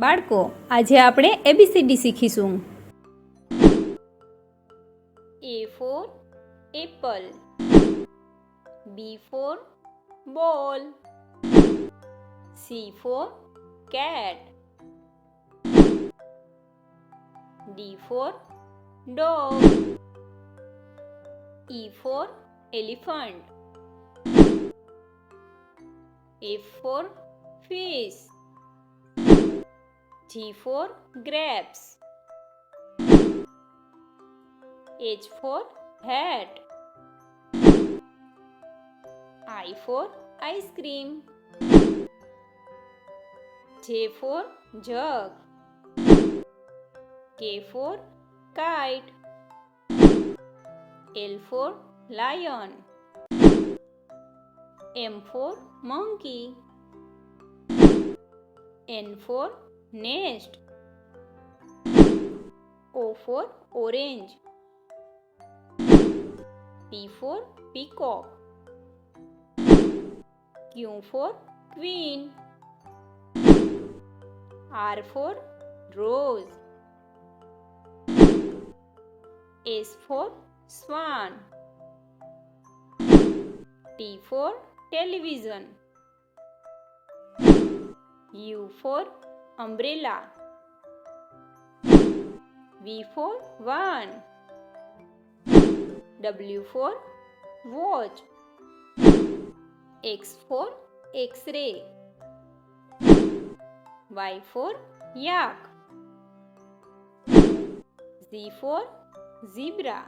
બાળકો, આજે આપણે ABCD શીખીશું. A for apple, B for ball, C for cat, D for dog, E for elephant, F for fish, G for grapes, H for hat, I for ice cream, J for jug, K for kite, L for lion, M for monkey, N for nest, O for orange, P for peacock, Q for queen, R for rose, S for swan, T for television, U for umbrella, V for van, W for watch, X for X-ray, Y for yak, Z for zebra,